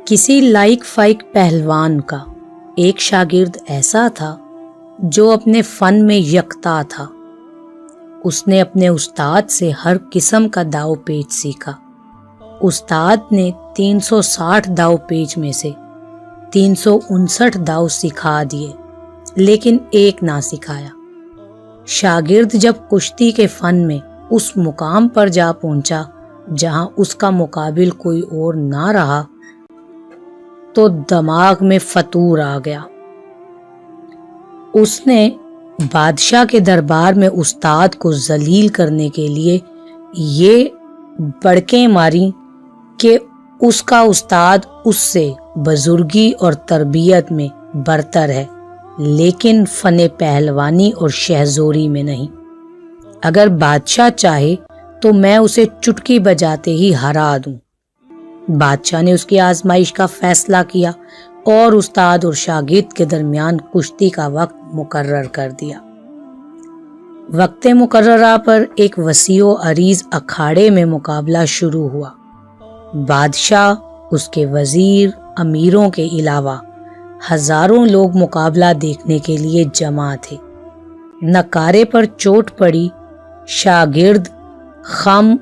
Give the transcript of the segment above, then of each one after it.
کسی لائق فائق پہلوان کا ایک شاگرد ایسا تھا جو اپنے فن میں یکتا تھا۔ اس نے اپنے استاد سے ہر قسم کا داؤ پیچ سیکھا۔ استاد نے 360 داؤ پیچ میں سے 359 داؤ سکھا دیے، لیکن ایک نہ سکھایا۔ شاگرد جب کشتی کے فن میں اس مقام پر جا پہنچا جہاں اس کا مقابل کوئی اور نہ رہا تو دماغ میں فطور آ گیا۔ اس نے بادشاہ کے دربار میں استاد کو ذلیل کرنے کے لیے یہ بڑکیں ماری کہ اس کا استاد اس سے بزرگی اور تربیت میں برتر ہے، لیکن فن پہلوانی اور شہزوری میں نہیں۔ اگر بادشاہ چاہے تو میں اسے چٹکی بجاتے ہی ہرا دوں۔ بادشاہ نے اس کی آزمائش کا فیصلہ کیا اور استاد اور شاگرد کے درمیان کشتی کا وقت مقرر کر دیا۔ وقت مقررہ پر ایک وسیع و عریض اکھاڑے میں مقابلہ شروع ہوا۔ بادشاہ، اس کے وزیر، امیروں کے علاوہ ہزاروں لوگ مقابلہ دیکھنے کے لیے جمع تھے۔ نکارے پر چوٹ پڑی، شاگرد خم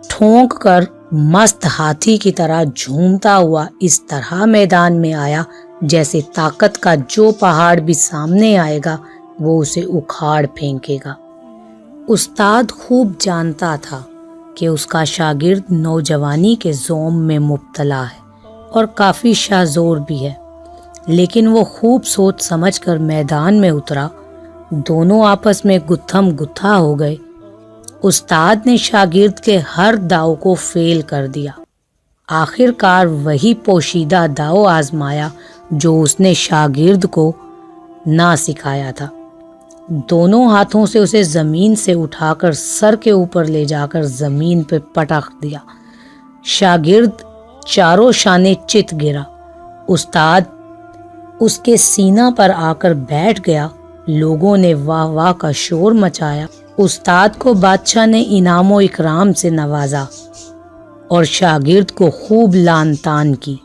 ٹھونک کر مست ہاتھی کی طرح جھومتا ہوا اس طرح میدان میں آیا جیسے طاقت کا جو پہاڑ بھی سامنے آئے گا وہ اسے اکھاڑ پھینکے گا۔ استاد خوب جانتا تھا کہ اس کا شاگرد نوجوانی کے زوم میں مبتلا ہے اور کافی شاذور بھی ہے، لیکن وہ خوب سوچ سمجھ کر میدان میں اترا۔ دونوں آپس میں گتھم گتھا ہو گئے۔ استاد نے شاگرد کے ہر داؤ کو فیل کر دیا۔ آخر کار وہی پوشیدہ داؤ آزمایا جو اس نے شاگرد کو نہ سکھایا تھا۔ دونوں ہاتھوں سے اسے زمین سے اٹھا کر سر کے اوپر لے جا کر زمین پہ پٹخ دیا۔ شاگرد چاروں شانے چت گرا۔ استاد اس کے سینہ پر آ کر بیٹھ گیا۔ لوگوں نے واہ واہ کا شور مچایا۔ استاد کو بادشاہ نے انعام و اکرام سے نوازا اور شاگرد کو خوب لان تان کی۔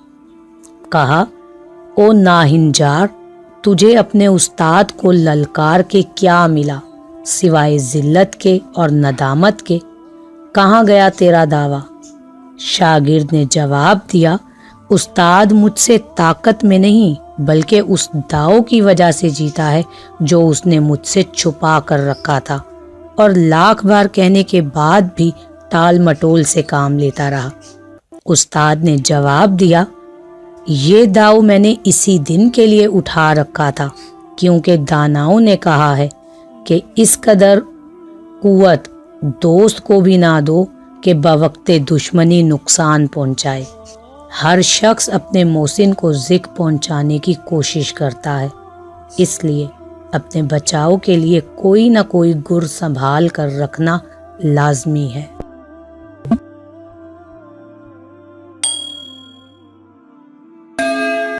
کہا، او ناہنجار، تجھے اپنے استاد کو للکار کے کیا ملا سوائے ذلت کے اور ندامت کے؟ کہاں گیا تیرا دعویٰ؟ شاگرد نے جواب دیا، استاد مجھ سے طاقت میں نہیں بلکہ اس داؤ کی وجہ سے جیتا ہے جو اس نے مجھ سے چھپا کر رکھا تھا، اور لاکھ بار کہنے کے بعد بھی ٹال مٹول سے کام لیتا رہا۔ استاد نے جواب دیا، یہ داؤ میں نے اسی دن کے لیے اٹھا رکھا تھا، کیونکہ داناؤں نے کہا ہے کہ اس قدر قوت دوست کو بھی نہ دو کہ بوقت دشمنی نقصان پہنچائے۔ ہر شخص اپنے محسن کو ذکر پہنچانے کی کوشش کرتا ہے، اس لیے اپنے بچاؤ کے لیے کوئی نہ کوئی گر سنبھال کر رکھنا لازمی ہے۔